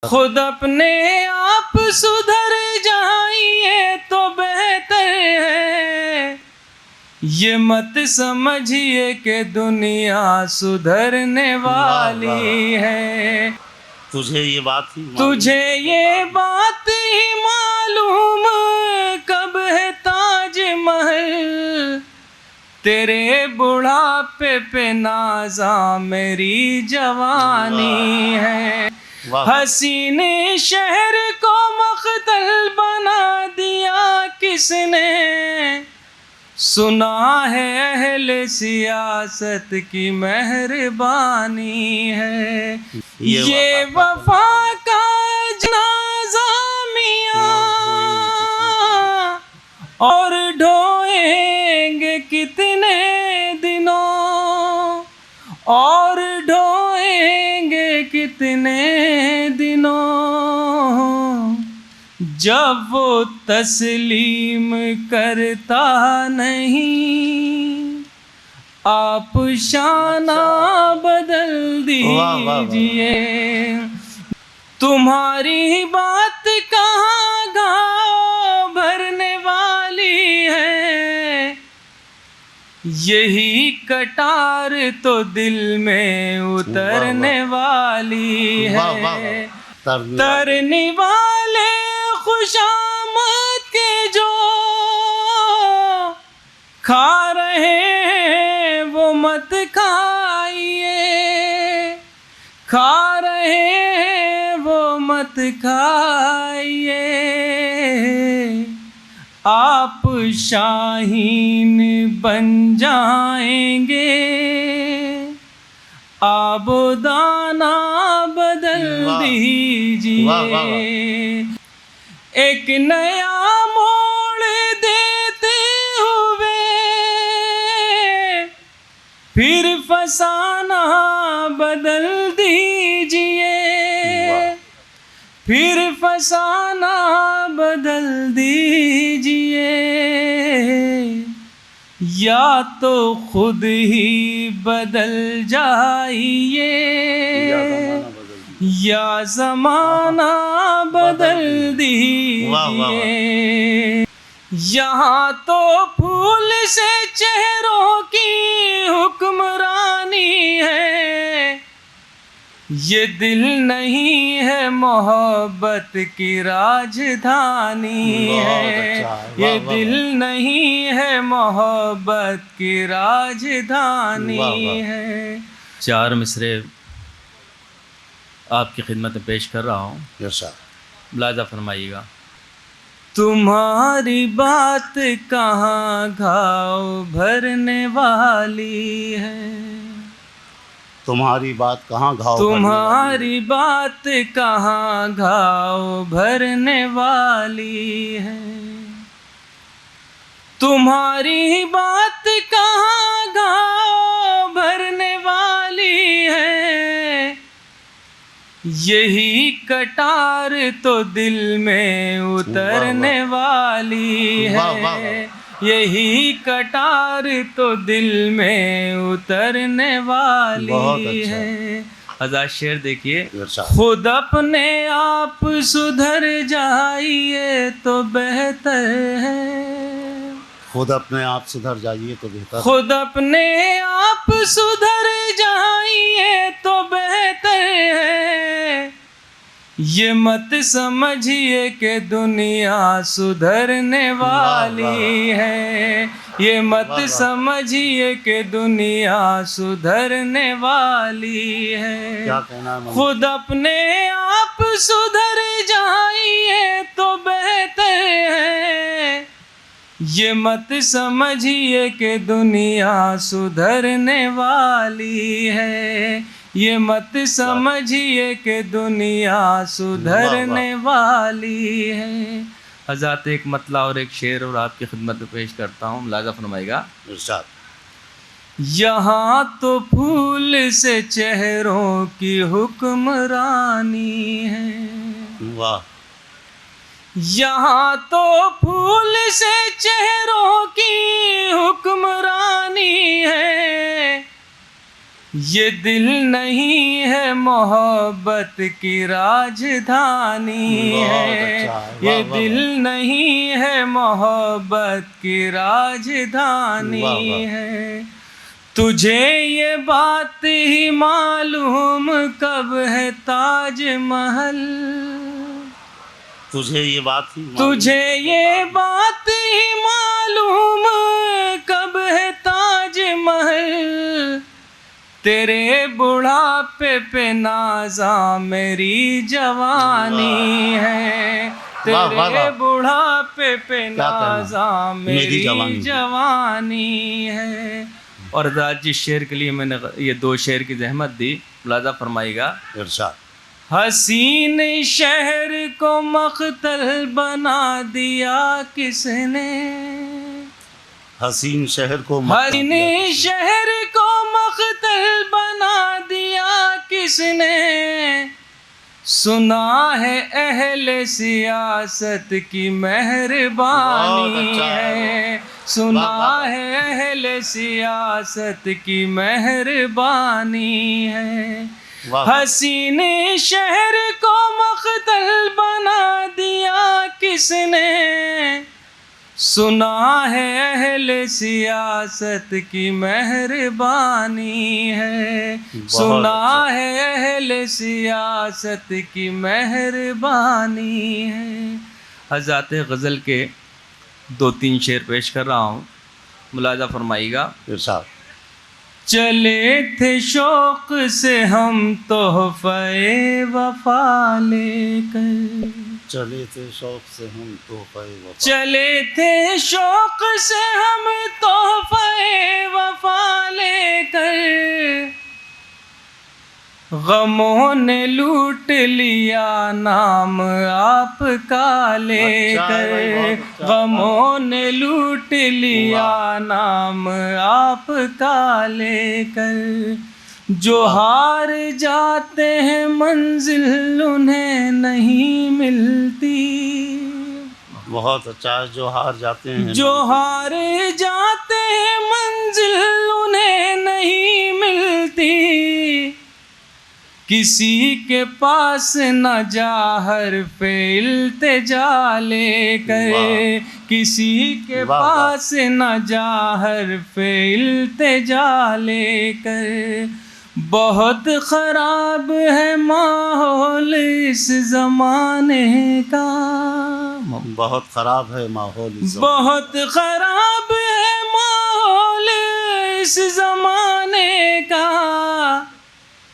खुद अपने आप सुधर जाइए तो बेहतर है, ये मत समझिए कि दुनिया सुधरने वाली है। तुझे ये बात ही तुझे ये बात ही मालूम कब है ताजमहल, तेरे बुढ़ापे पे नाज़ा मेरी जवानी है। हसीन शहर को मख्तल बना दिया किसने, सुना है अहले सियासत की मेहरबानी है। ये वफा का जनाजा मियां और ढोएंगे कितने दिनों, और ढोएंगे कितने दिनों, जब वो तस्लीम करता नहीं, आप शाना बदल दीजिए। तुम्हारी बात कहाँ घाव भरने वाली है, यही कटार तो दिल में उतरने वाली है। तरने वाले खुशामद के जो खा रहे हैं वो मत खाइए, खा रहे हैं वो मत खाइए। आप शाहीन बन जाएंगे, आबोदाना बदल दीजिए। एक नया मोड़ देते हुए फिर फसाना बदल दीजिए, फिर फसाना बदल दीजिए। या तो खुद ही बदल जाइए, या ज़माना बदल दीजिए। यहाँ तो फूल से चेहरों की हुक्मरानी है, ये दिल नहीं है मोहब्बत की राजधानी है। ये दिल नहीं है मोहब्बत की राजधानी है। चार मिसरे आपकी खिदमत में पेश कर रहा हूँ, मुलाजा फरमाइएगा। तुम्हारी बात कहाँ घाव भरने वाली है, तुम्हारी बात कहाँ घाव, तुम्हारी बात कहाँ घाव भरने वाली है, तुम्हारी बात कहाँ घाव भरने वाली है। यही कटार तो दिल में उतरने वाली है, यही कटार तो दिल में उतरने वाली है। हजार शेर देखिए। खुद अपने आप सुधर जाइए तो बेहतर है, खुद अपने आप सुधर जाइए तो बेहतर, खुद अपने आप सुधर जाइए तो बेहतर है। ये मत समझिए कि दुनिया सुधरने वाली है, ये मत समझिए कि दुनिया सुधरने वाली है। क्या कहना है? खुद अपने आप सुधर जाइए तो बेहतर है, ये मत समझिए कि दुनिया सुधरने वाली है, ये मत समझिए कि दुनिया सुधरने वाली है। हज़रात एक मतला और एक शेर और आपकी खिदमत में पेश करता हूँ, मुलाजा फरमाइएगा। यहाँ तो फूल से चेहरों की हुक्मरानी है, वाह। यहाँ तो फूल से चेहरों की हुक्मरानी है, ये दिल नहीं है मोहब्बत की राजधानी बहुत है, अच्छा, ये वाह, वाह, दिल वाह। नहीं है मोहब्बत की राजधानी वाह, वाह। है। तुझे ये बात ही मालूम कब है ताजमहल, तुझे ये बात ही मालूम तुझे ये बात ही मालूम कब है ताजमहल, तेरे बुढ़ापे पे नाजा मेरी जवानी है, वाह, वाह, तेरे वाह। बुढ़ापे पे क्या कहना? नाजा मेरी मेरी जवानी। जवानी है। और आज जिस शेर के लिए मैंने ये 2 शेर की जहमत दी, मुलाजा फरमाइएगा। इरशाद। हसीन शहर को मख्तल बना दिया किसने, हसीन शहर को मत हसीन शहर को मख्तल बना दिया किसने, सुना है अहले सियासत की मेहरबानी बहुत अच्छा है, सुना वाह, वाह, वाह। है अहले सियासत की मेहरबानी है। वाह, वाह। हसीन शहर को मख्तल बना दिया किसने, सुना है अहले सियासत की मेहरबानी है, सुना अच्छा। है अहले सियासत की मेहरबानी है। हज़ात गज़ल के 2-3 शेर पेश कर रहा हूँ, मुलाजा फरमाइएगा। इरशाद। चले थे शौक़ से हम तोहफ़े वफ़ा लेकर, चले थे शौक से हम तोहफ़े वफ़ा, चले थे शौक़ से हम तोहफ़े वफ़ा लेकर, गमों ने लूट लिया नाम आपका लेकर, बहुत अच्छा। गमों ने लूट लिया नाम आपका लेकर, जो हार जाते हैं मंजिल उन्हें नहीं मिलती, बहुत अच्छा है। जो हार जाते हैं जो हार जाते हैं मंजिल उन्हें नहीं मिलती, किसी के पास न जा हरफ़े इल्तिजा लेकर, वाह। किसी के वाह, वाह। पास न जा हरफ़े इल्तिजा लेकर, बहुत ख़राब है माहौल इस ज़माने का, बहुत ख़राब है माहौल इस ज़माने बहुत ख़राब है माहौल इस ज़माने का,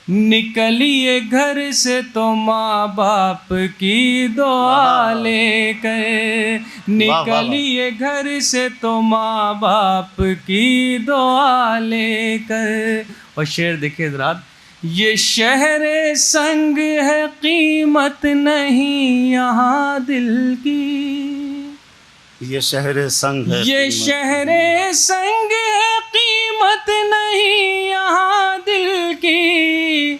निकलिए घर से तो माँ बाप की दुआ लेकर, निकलिए घर से तो माँ बाप की दुआ लेकर। और शेर देखिए ज़रा, ये शहर संग है कीमत नहीं यहाँ दिल की, ये शहर संग है, ये शहर संग है कीमत नहीं यहाँ दिल की,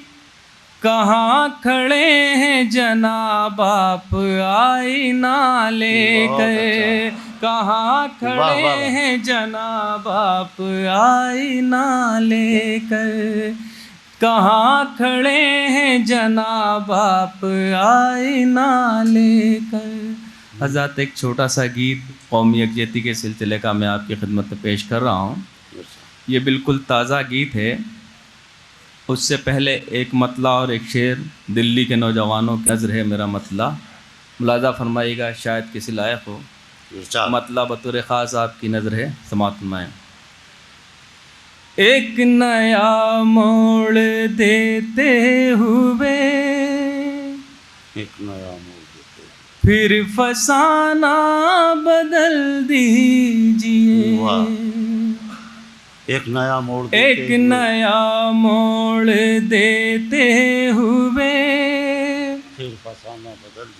कहाँ खड़े हैं जनाब आप आईना लेकर, कहाँ खड़े हैं जनाब आप आईना लेकर, कहाँ खड़े हैं जनाब आप आईना लेकर। हज़रत एक छोटा सा गीत कौमी यकजहती के सिलसिले का मैं आपकी खिदमत में पेश कर रहा हूँ। ये बिल्कुल ताज़ा गीत है। उससे पहले एक मतला और एक शेर दिल्ली के नौजवानों की नज़र है मेरा मतला, मुलाजा फरमाइएगा, शायद किसी लायक हो। मतला बतौर ख़ास आपकी नज़र है, समाअत फरमाएं। एक नया मोड़ देते हुए, एक नया मोड़ देते, फिर फसाना बदल दीजिए, एक नया मोड़ देते एक नया मोड़ देते हुए,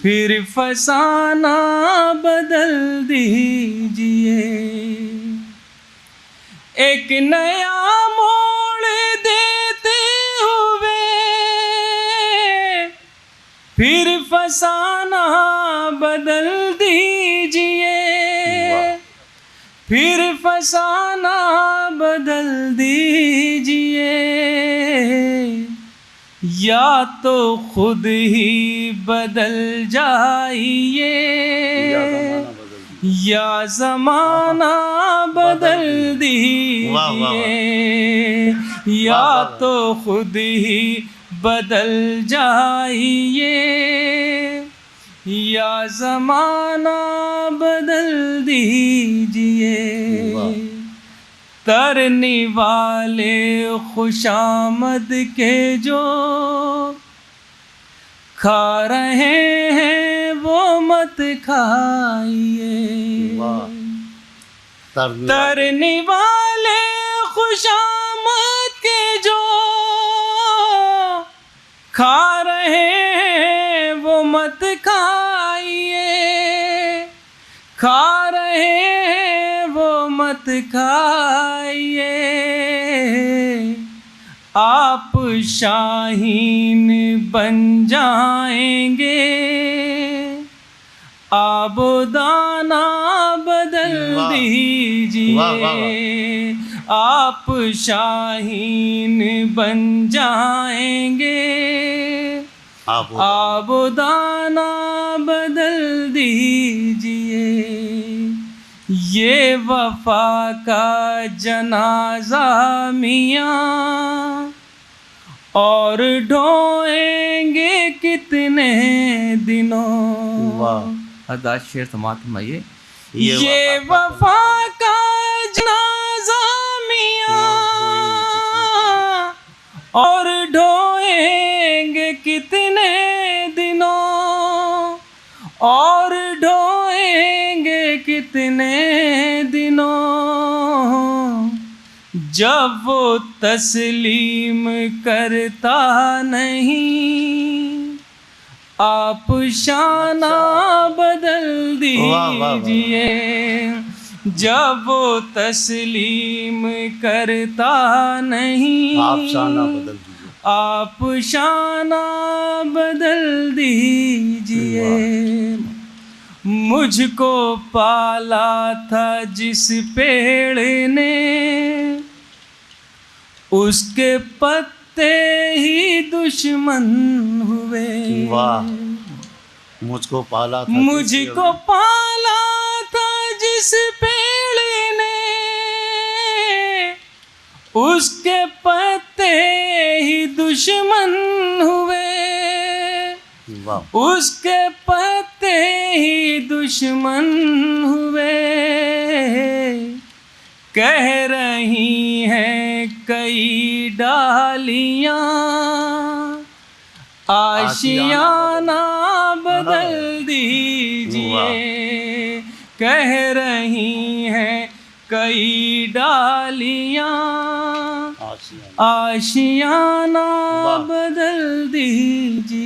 फिर फसाना बदल दीजिए, एक नया मोड़ देते हुए, फिर फसाना बदल दीजिए, फिर फसाना बदल दीजिए, या तो खुद ही बदल जाइए या ज़माना बदल वाह, वाह, दीजिए या वाह, वाह। तो खुद ही बदल जाइए या ज़माना बदल दीजिए वाह। तरने वाले खुशामद के जो खा रहे हैं वो मत खाइए वाह। तरने वाले खुशामद के जो खा रहे हैं वो मत खाइए खा रहे हैं वो मत खाइए आप शाहीन बन जाएंगे आबोदाना बदल वाह। दीजिए वाह, वाह, वाह। आप शाहीन बन जाएंगे आप आबोदाना बदल दीजिए ये वफा का जनाजा मियाँ और ढोएंगे कितने दिनों वाह। अदा शेर समात फरमाइए ये ये वफा का जनाजा मियाँ और ढोएंगे कितने दिनों और ढोएंगे कितने दिनों जब वो तस्लीम करता नहीं आप शाना बदल दीजिए जब वो तस्लीम करता नहीं आप शाना बदल दीजिए आप शाना बदल दीजिए मुझको पाला था जिस पेड़ ने उसके पत्ते ही दुश्मन हुए वाह। मुझको पाला था मुझको पाला था जिस पेड़ ने उसके पत्ते ही दुश्मन हुए वाह। उसके पत्ते ही दुश्मन हुए कह रही हैं कई डालियां आशियाना बदल दीजिए कह रही हैं कई डालियां आशियाना बदल दीजिए